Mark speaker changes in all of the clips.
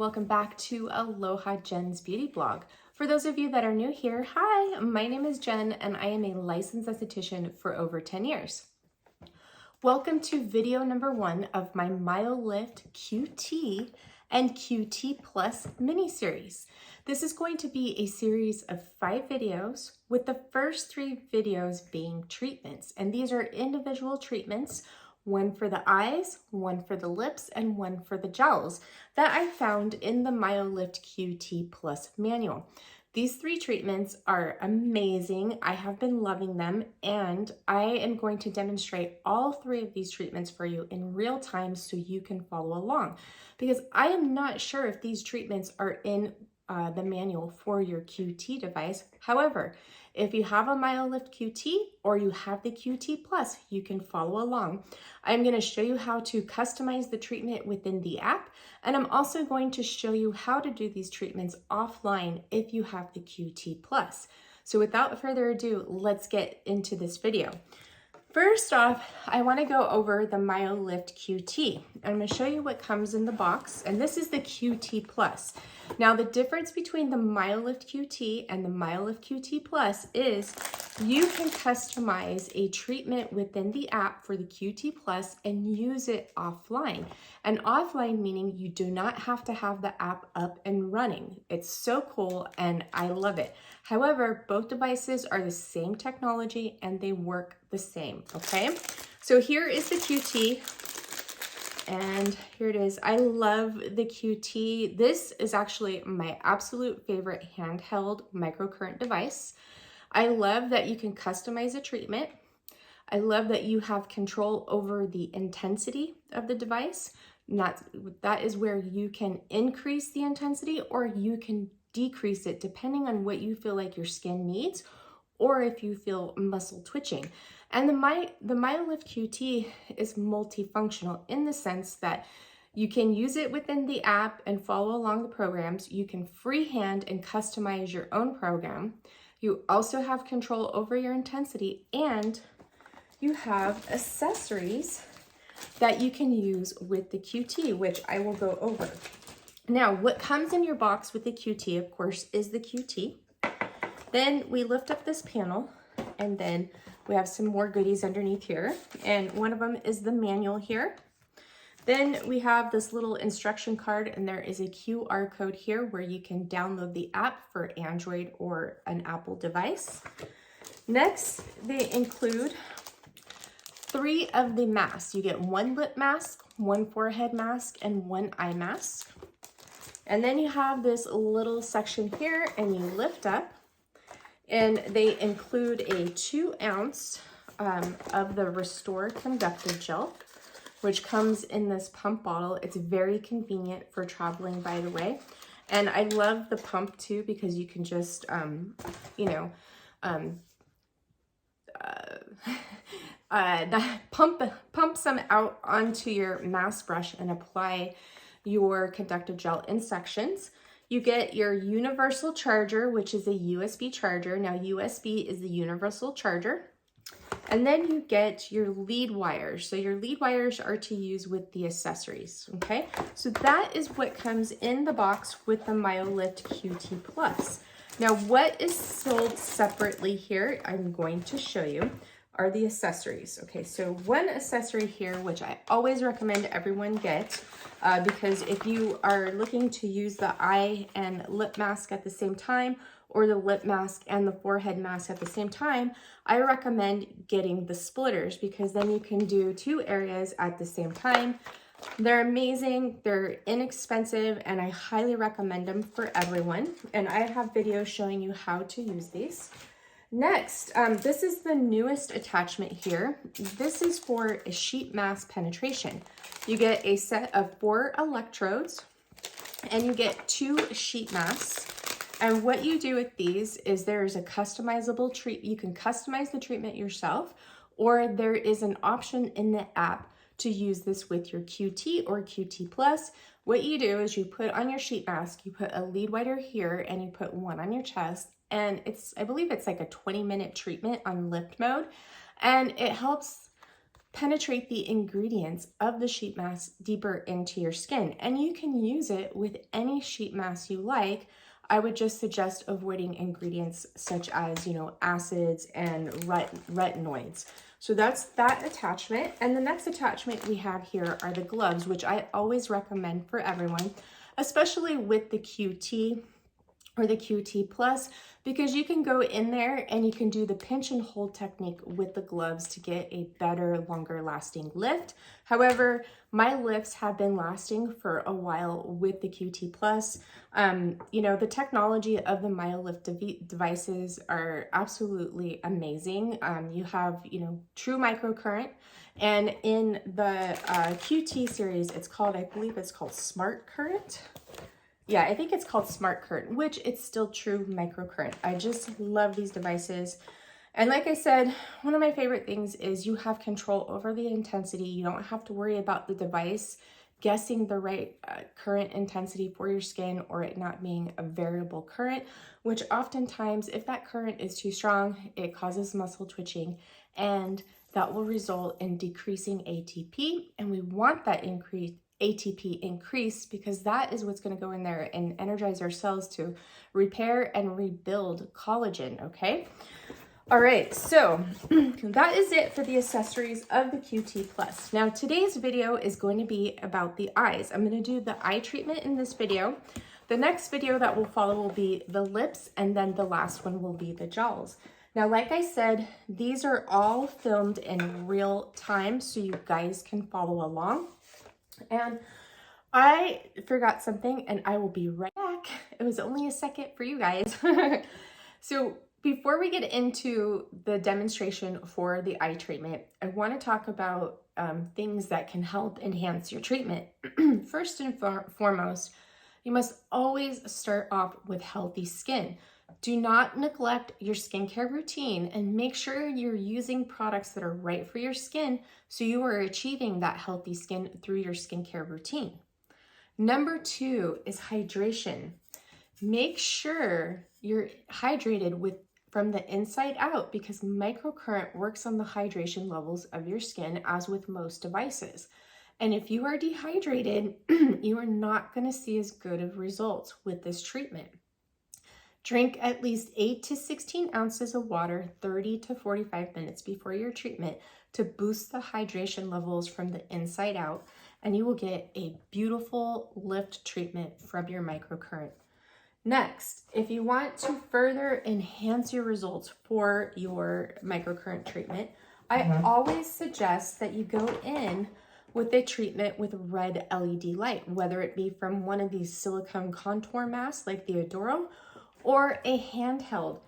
Speaker 1: welcome back to Aloha Jen's Beauty Blog. For those of you that are new here, hi, my name is Jen and I am a licensed esthetician for over 10 years. Welcome to video number 1 of my Myolift QT and QT Plus mini-series. This is going to be a series of 5 videos, with the first 3 videos being treatments. And these are individual treatments, one for the eyes, one for the lips, and one for the jowls that I found in the Myolift QT Plus manual. These 3 treatments are amazing. I have been loving them, and I am going to demonstrate all 3 of these treatments for you in real time so you can follow along, because I am not sure if these treatments are in the manual for your QT device. However, if you have a Myolift QT or you have the QT Plus, you can follow along. I'm going to show you how to customize the treatment within the app, and I'm also going to show you how to do these treatments offline if you have the QT Plus. So without further ado, let's get into this video. First off, I want to go over the Myolift QT. I'm going to show you what comes in the box, and this is the QT Plus. Now, the difference between the Myolift QT and the Myolift QT Plus is you can customize a treatment within the app for the QT Plus and use it offline. And offline meaning you do not have to have the app up and running. It's so cool and I love it. However, both devices are the same technology and they work the same, okay? So here is the QT. And here it is. I love the QT. This is actually my absolute favorite handheld microcurrent device. I love that you can customize a treatment. I love that you have control over the intensity of the device. That is where you can increase the intensity or you can decrease it depending on what you feel like your skin needs or if you feel muscle twitching. And the Myolift QT is multifunctional in the sense that you can use it within the app and follow along the programs. You can freehand and customize your own program. You also have control over your intensity, and you have accessories that you can use with the QT, which I will go over. Now, what comes in your box with the QT, of course, is the QT. Then we lift up this panel, and then we have some more goodies underneath here, and one of them is the manual here. Then we have this little instruction card, and there is a QR code here where you can download the app for Android or an Apple device. Next, they include 3 of the masks. You get 1 lip mask, 1 forehead mask, and 1 eye mask. And then you have this little section here, and you lift up, and they include a 2 ounce of the Restore Conductive Gel, which comes in this pump bottle. It's very convenient for traveling, by the way. And I love the pump too, because you can just, pump some out onto your mask brush and apply your conductive gel in sections. You get your universal charger, which is a USB charger. Now, USB is the universal charger. And then you get your lead wires. So your lead wires are to use with the accessories, okay? So that is what comes in the box with the Myolift QT Plus. Now, what is sold separately here, I'm going to show you, are the accessories. Okay, so one accessory here, which I always recommend everyone get, because if you are looking to use the eye and lip mask at the same time, or the lip mask and the forehead mask at the same time, I recommend getting the splitters, because then you can do 2 areas at the same time. They're amazing, they're inexpensive, and I highly recommend them for everyone. And I have videos showing you how to use these. Next, this is the newest attachment here. This is for a sheet mask penetration. You get a set of 4 electrodes, and you get 2 sheet masks. And what you do with these is there's a customizable treat. You can customize the treatment yourself, or there is an option in the app to use this with your QT or QT Plus. What you do is you put on your sheet mask, you put a lead wire here, and you put 1 on your chest. And I believe it's like a 20-minute treatment on lift mode. And it helps penetrate the ingredients of the sheet mask deeper into your skin. And you can use it with any sheet mask you like. I would just suggest avoiding ingredients such as, acids and retinoids. So that's that attachment. And the next attachment we have here are the gloves, which I always recommend for everyone, especially with the QT or the QT Plus, because you can go in there and you can do the pinch and hold technique with the gloves to get a better, longer lasting lift. However, my lifts have been lasting for a while with the QT Plus. The technology of the Myolift devices are absolutely amazing. You have, true microcurrent. And in the QT series, I believe it's called Smart Current. Yeah, I think it's called Smart Current, which it's still true microcurrent. I just love these devices. And like I said, one of my favorite things is you have control over the intensity. You don't have to worry about the device guessing the right current intensity for your skin, or it not being a variable current, which oftentimes, if that current is too strong, it causes muscle twitching, and that will result in decreasing ATP. And we want that ATP increase, because that is what's going to go in there and energize our cells to repair and rebuild collagen. Okay. All right. So that is it for the accessories of the QT Plus. Now, today's video is going to be about the eyes. I'm going to do the eye treatment in this video. The next video that will follow will be the lips, and then the last one will be the jowls. Now, like I said, these are all filmed in real time, so you guys can follow along. And I forgot something, and I will be right back. It was only a second for you guys. So before we get into the demonstration for the eye treatment, I want to talk about things that can help enhance your treatment. First and foremost, you must always start off with healthy skin. Do not neglect your skincare routine, and make sure you're using products that are right for your skin so you are achieving that healthy skin through your skincare routine. Number 2 is hydration. Make sure you're hydrated from the inside out, because microcurrent works on the hydration levels of your skin, as with most devices. And if you are dehydrated, you are not going to see as good of results with this treatment. Drink at least 8 to 16 ounces of water 30 to 45 minutes before your treatment to boost the hydration levels from the inside out, and you will get a beautiful lift treatment from your microcurrent. Next, if you want to further enhance your results for your microcurrent treatment, I always suggest that you go in with a treatment with red LED light, whether it be from one of these silicone contour masks like the Adoro, or a handheld.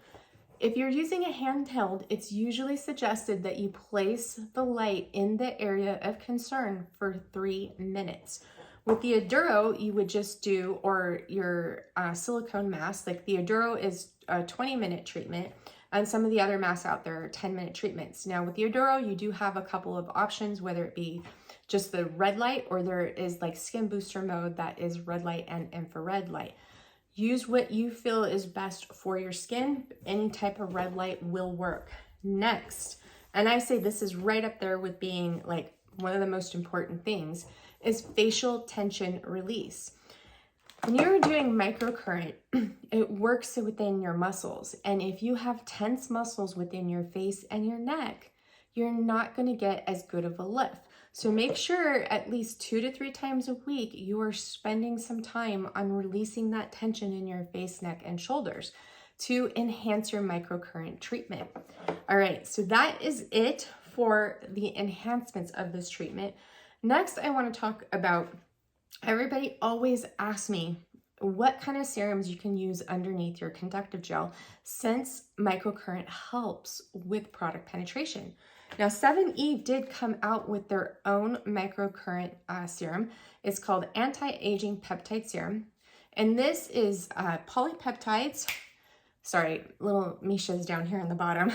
Speaker 1: If you're using a handheld, it's usually suggested that you place the light in the area of concern for 3 minutes. With the Adoro, you would just do, or your silicone mask, like the Adoro is a 20-minute treatment, and some of the other masks out there are 10-minute treatments. Now with the Adoro, you do have a couple of options, whether it be just the red light, or there is like skin booster mode that is red light and infrared light. Use what you feel is best for your skin. Any type of red light will work. Next, and I say this is right up there with being like one of the most important things, is facial tension release. When you're doing microcurrent, it works within your muscles. And if you have tense muscles within your face and your neck, you're not going to get as good of a lift. So make sure at least 2 to 3 times a week, you are spending some time on releasing that tension in your face, neck, and shoulders to enhance your microcurrent treatment. All right, so that is it for the enhancements of this treatment. Next, I want to talk about, everybody always asks me what kind of serums you can use underneath your conductive gel, since microcurrent helps with product penetration. Now, 7E did come out with their own microcurrent serum. It's called Anti-Aging Peptide Serum. And this is polypeptides. Sorry, little Misha's down here on the bottom.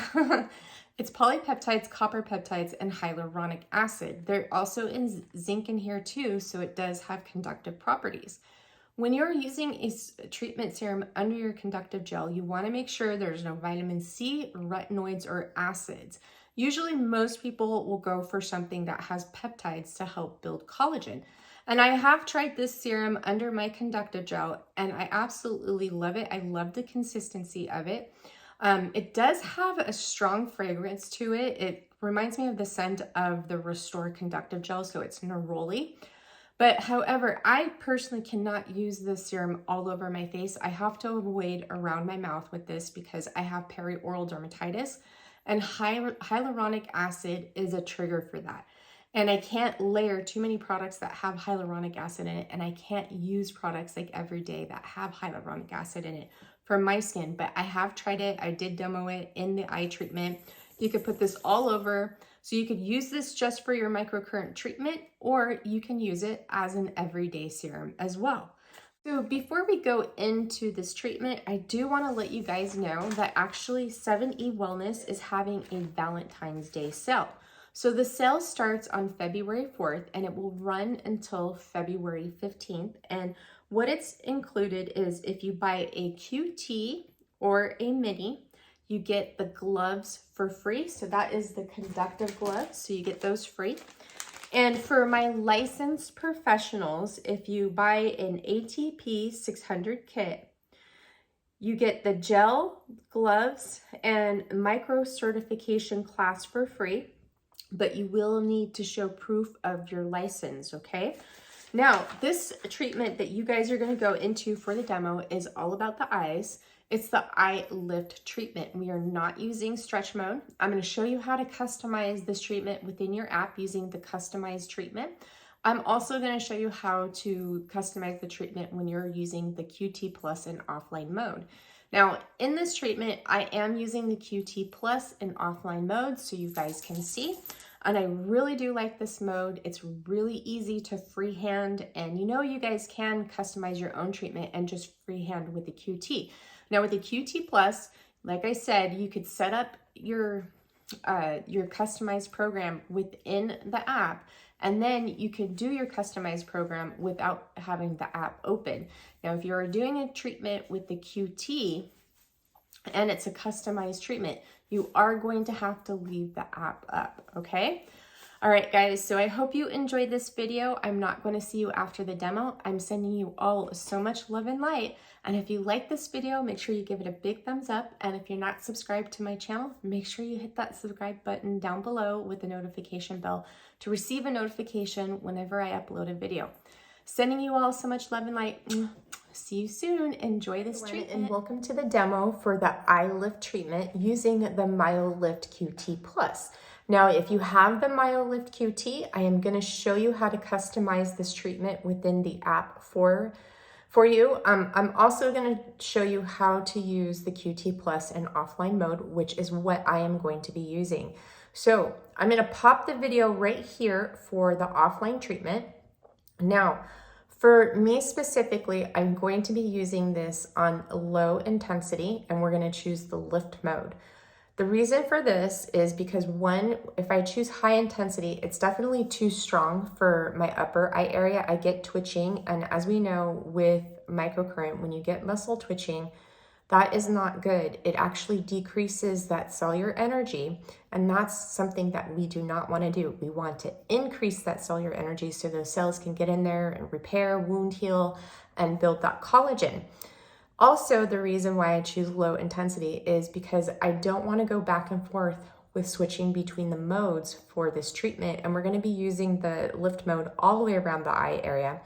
Speaker 1: It's polypeptides, copper peptides, and hyaluronic acid. They're also in zinc in here too, so it does have conductive properties. When you're using a treatment serum under your conductive gel, you want to make sure there's no vitamin C, retinoids, or acids. Usually most people will go for something that has peptides to help build collagen. And I have tried this serum under my conductive gel and I absolutely love it. I love the consistency of it. It does have a strong fragrance to it. It reminds me of the scent of the Restore conductive gel, so it's neroli. But however, I personally cannot use this serum all over my face. I have to avoid around my mouth with this because I have perioral dermatitis, and hyaluronic acid is a trigger for that. And I can't layer too many products that have hyaluronic acid in it, and I can't use products like every day that have hyaluronic acid in it for my skin. But I have tried it. I did demo it in the eye treatment. You could put this all over. So you could use this just for your microcurrent treatment, or you can use it as an everyday serum as well. So before we go into this treatment, I do want to let you guys know that actually 7E Wellness is having a Valentine's Day sale. So the sale starts on February 4th and it will run until February 15th. And what it's included is if you buy a QT or a mini, you get the gloves for free. So that is the conductive gloves. So you get those free. And for my licensed professionals, if you buy an ATP 600 kit, you get the gel, gloves, and micro certification class for free, but you will need to show proof of your license, okay? Now, this treatment that you guys are gonna go into for the demo is all about the eyes. It's the eye lift treatment. We are not using stretch mode. I'm going to show you how to customize this treatment within your app using the customized treatment. I'm also going to show you how to customize the treatment when you're using the QT Plus in offline mode. Now, in this treatment, I am using the QT Plus in offline mode so you guys can see. And I really do like this mode. It's really easy to freehand, and you guys can customize your own treatment and just freehand with the QT. Now with the QT Plus, like I said, you could set up your customized program within the app, and then you can do your customized program without having the app open. Now, if you're doing a treatment with the QT and it's a customized treatment, you are going to have to leave the app up, okay? All right, guys, so I hope you enjoyed this video. I'm not going to see you after the demo. I'm sending you all so much love and light. And if you like this video, make sure you give it a big thumbs up. And if you're not subscribed to my channel, make sure you hit that subscribe button down below with the notification bell to receive a notification whenever I upload a video. Sending you all so much love and light. See you soon. Enjoy this treatment. And welcome to the demo for the eye lift treatment using the Myolift QT Plus. Now, if you have the Myolift QT, I am going to show you how to customize this treatment within the app for you. I'm also going to show you how to use the QT Plus in offline mode, which is what I am going to be using. So I'm going to pop the video right here for the offline treatment. Now, for me specifically, I'm going to be using this on low intensity, and we're going to choose the lift mode. The reason for this is because if I choose high intensity, it's definitely too strong for my upper eye area. I get twitching, and as we know with microcurrent, when you get muscle twitching, that is not good. It actually decreases that cellular energy, and that's something that we do not want to do. We want to increase that cellular energy so those cells can get in there and repair, wound heal, and build that collagen. Also, the reason why I choose low intensity is because I don't want to go back and forth with switching between the modes for this treatment, and we're going to be using the lift mode all the way around the eye area.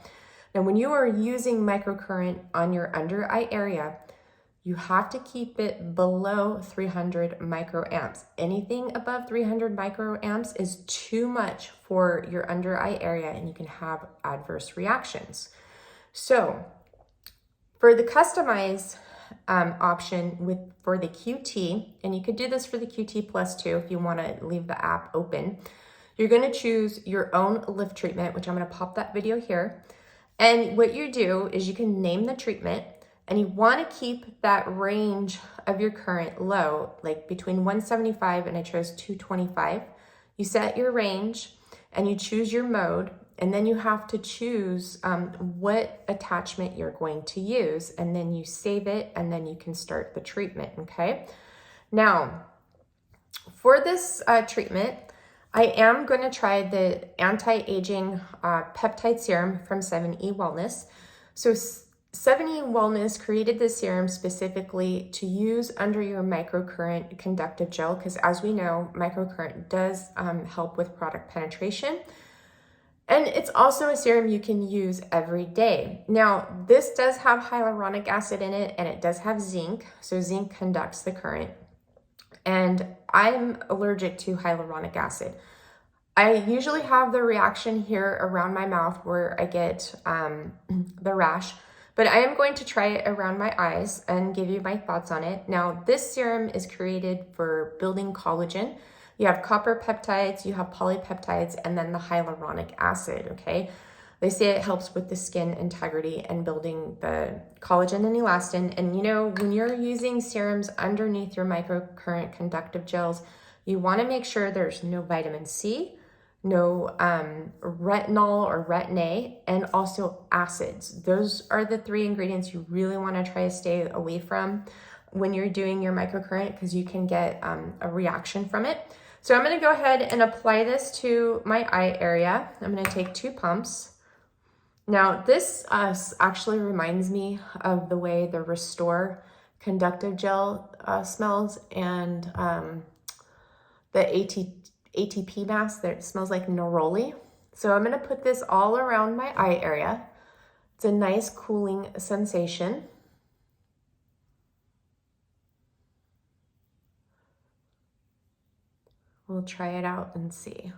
Speaker 1: Now, when you are using microcurrent on your under eye area, you have to keep it below 300 microamps. Anything above 300 microamps is too much for your under eye area, and you can have adverse reactions. So for the customized option for the QT, and you could do this for the QT Plus too if you want to leave the app open, you're going to choose your own lift treatment, which I'm going to pop that video here. And what you do is you can name the treatment, and you want to keep that range of your current low, like between 175 and I chose 225. You set your range and you choose your mode, and then you have to choose what attachment you're going to use, and then you save it, and then you can start the treatment, okay? Now, For this treatment, I am going to try the anti-aging peptide serum from 7E Wellness. So 7E Wellness created this serum specifically to use under your microcurrent conductive gel, because as we know, microcurrent does help with product penetration. And it's also a serum you can use every day. Now, this does have hyaluronic acid in it, and it does have zinc. So zinc conducts the current. And I'm allergic to hyaluronic acid. I usually have the reaction here around my mouth where I get the rash, but I am going to try it around my eyes and give you my thoughts on it. Now, this serum is created for building collagen. You have copper peptides, you have polypeptides, and then the hyaluronic acid, okay? They say it helps with the skin integrity and building the collagen and elastin. And you know, when you're using serums underneath your microcurrent conductive gels, you wanna make sure there's no vitamin C, no retinol or retin A, and also acids. Those are the 3 ingredients you really wanna try to stay away from when you're doing your microcurrent, because you can get a reaction from it. So I'm gonna go ahead and apply this to my eye area. I'm gonna take 2 pumps. Now this actually reminds me of the way the Restore conductive gel smells, and the ATP mask that smells like neroli. So I'm gonna put this all around my eye area. It's a nice cooling sensation. We'll try it out and see.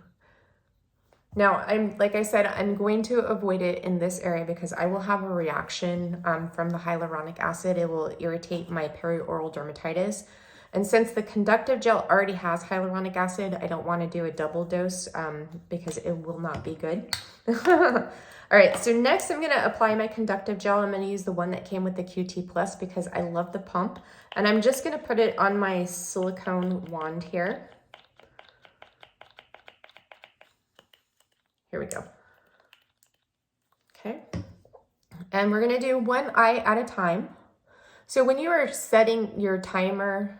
Speaker 1: Now, like I said, I'm going to avoid it in this area because I will have a reaction from the hyaluronic acid. It will irritate my perioral dermatitis. And since the conductive gel already has hyaluronic acid, I don't want to do a double dose because it will not be good. All right, so next I'm going to apply my conductive gel. I'm going to use the one that came with the QT Plus because I love the pump. And I'm just going to put it on my silicone wand here. Here we go. Okay. And we're going to do one eye at a time. So when you are setting your timer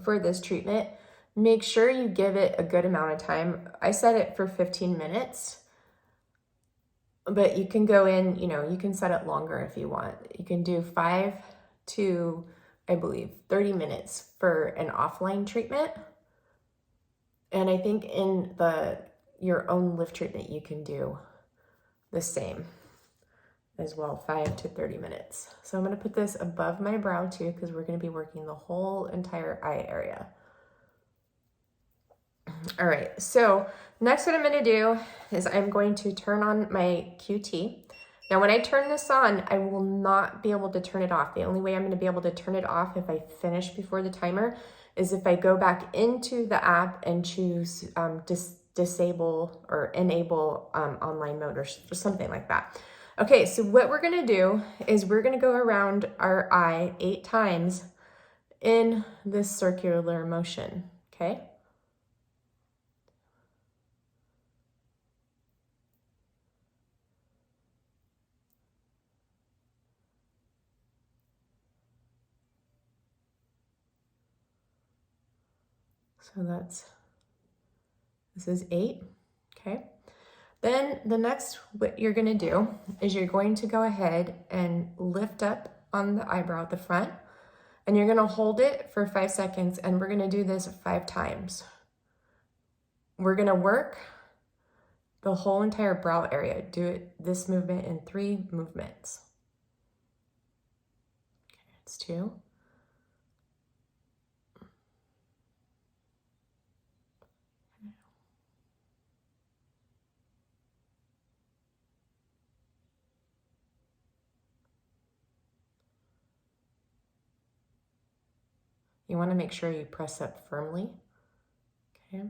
Speaker 1: for this treatment, make sure you give it a good amount of time. I set it for 15 minutes, but you can go in, you know, you can set it longer if you want. You can do 5 to, I believe, 30 minutes for an offline treatment. And I think in your own lift treatment, you can do the same as well, 5 to 30 minutes. So I'm gonna put this above my brow too, because we're gonna be working the whole entire eye area. All right, so next what I'm gonna do is I'm going to turn on my QT. Now when I turn this on, I will not be able to turn it off. The only way I'm gonna be able to turn it off if I finish before the timer is if I go back into the app and choose disable or enable online mode or something like that. Okay, so what we're gonna do is we're gonna go around our eye 8 times in this circular motion, okay? So this is 8, okay? Then the next, what you're gonna do is you're going to go ahead and lift up on the eyebrow at the front, and you're gonna hold it for 5 seconds, and we're gonna do this 5 times. We're gonna work the whole entire brow area. Do this movement in 3 movements. Okay, it's 2. You want to make sure you press up firmly. Okay.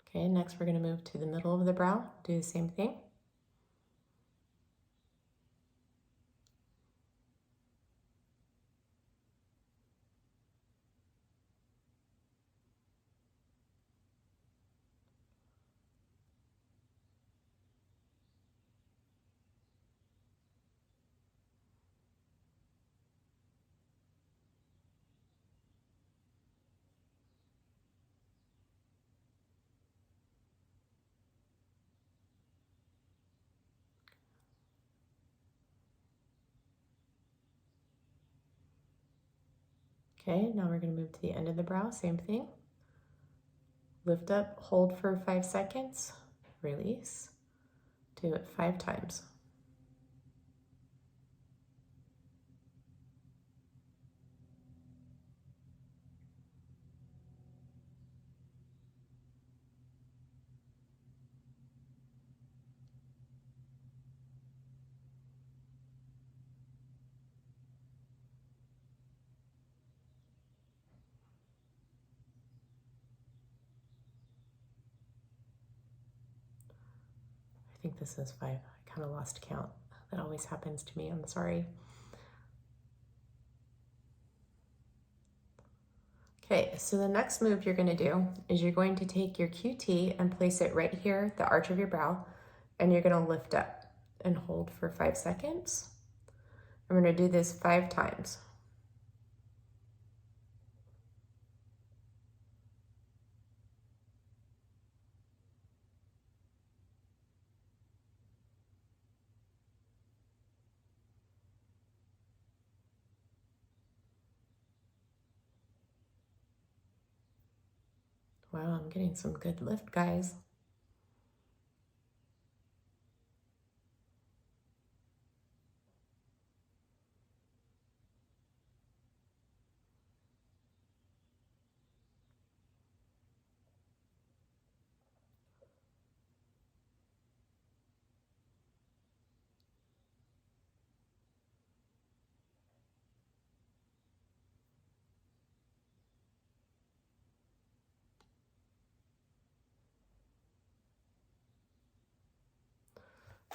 Speaker 1: Okay, next we're going to move to the middle of the brow. Do the same thing. Okay, now we're going to move to the end of the brow, same thing. Lift up, hold for 5 seconds, release. Do it 5 times. I think this is 5. I kind of lost count. That always happens to me. I'm sorry. Okay, so the next move you're going to do is you're going to take your QT and place it right here, the arch of your brow, and you're going to lift up and hold for 5 seconds. I'm going to do this 5 times. Wow, I'm getting some good lift, guys.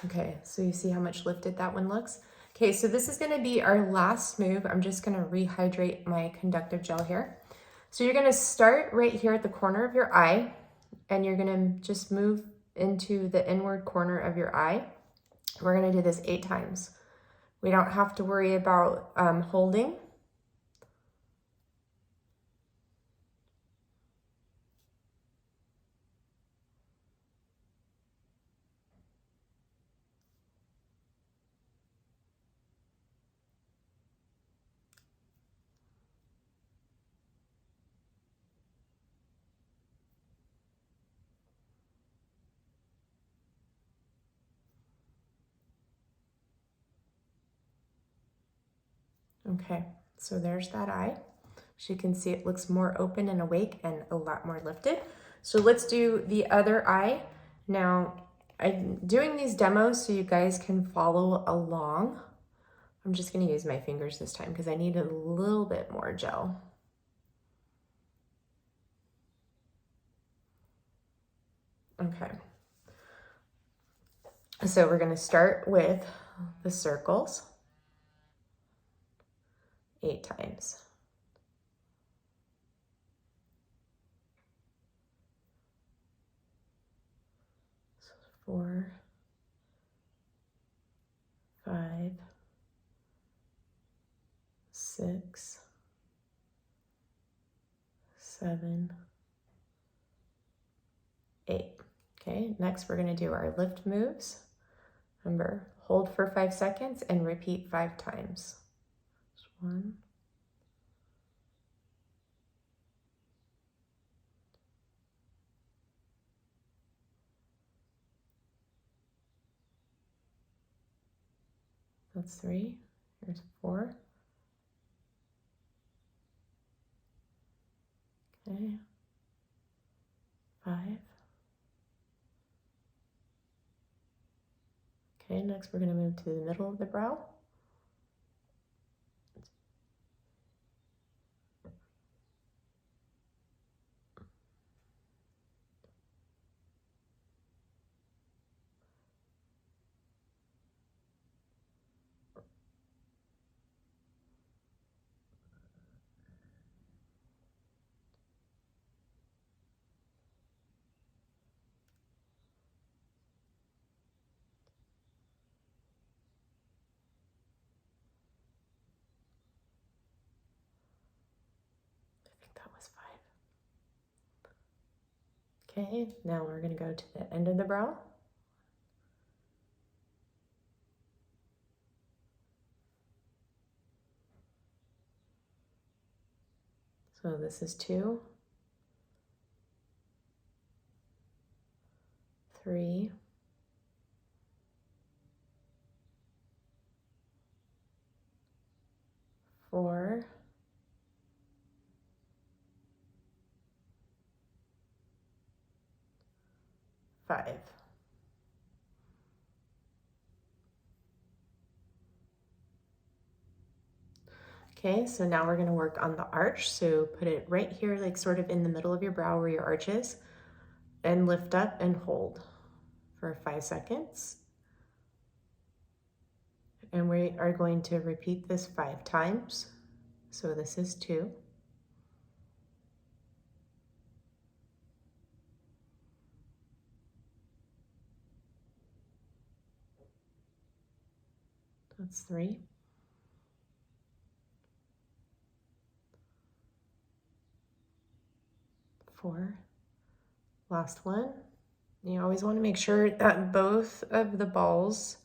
Speaker 1: Okay, so you see how much lifted that one looks? Okay, so this is gonna be our last move. I'm just gonna rehydrate my conductive gel here. So you're gonna start right here at the corner of your eye, and you're gonna just move into the inward corner of your eye. We're gonna do this 8 times. We don't have to worry about holding. Okay, so there's that eye. As you can see, it looks more open and awake and a lot more lifted. So let's do the other eye. Now, I'm doing these demos so you guys can follow along. I'm just gonna use my fingers this time because I need a little bit more gel. Okay. So we're gonna start with the circles 8 times. 4, 5, 6, 7, 8. Okay, next we're going to do our lift moves. Remember, hold for 5 seconds and repeat 5 times. 1, 3. Here's 4. Okay. 5. Okay, next we're going to move to the middle of the brow. That was 5. Okay, now we're going to go to the end of the brow. So this is 2, 3, 4, 5. Okay, so now we're gonna work on the arch. So put it right here, like sort of in the middle of your brow where your arch is, and lift up and hold for 5 seconds. And we are going to repeat this 5 times. So this is 2. That's 3. 4. Last one. You always want to make sure that both of the balls,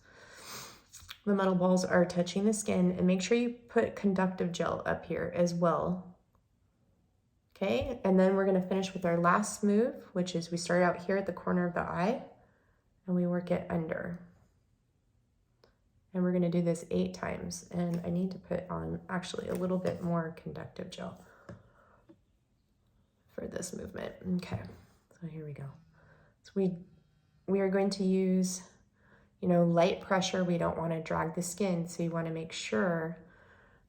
Speaker 1: the metal balls, are touching the skin, and make sure you put conductive gel up here as well. Okay, and then we're going to finish with our last move, which is we start out here at the corner of the eye and we work it under. And we're going to do this 8 times, and I need to put on actually a little bit more conductive gel for this movement. Okay, so here we go. So we are going to use, you know, light pressure. We don't want to drag the skin, so you want to make sure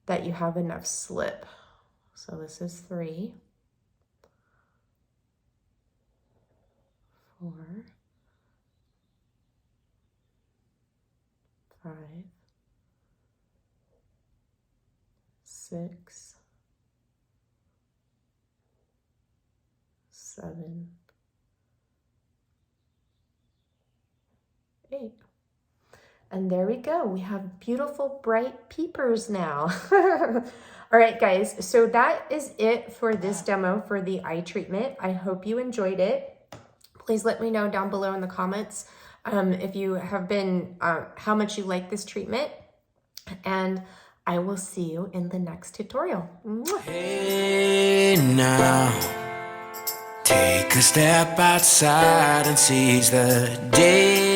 Speaker 1: that you have enough slip. So this is 3, 4, 5, 6, 7, 8. And there we go. We have beautiful bright peepers now. All right, guys. So that is it for this demo for the eye treatment. I hope you enjoyed it. Please let me know down below in the comments if you have been, how much you like this treatment. And I will see you in the next tutorial. Mwah.
Speaker 2: Hey now, take a step outside and seize the day.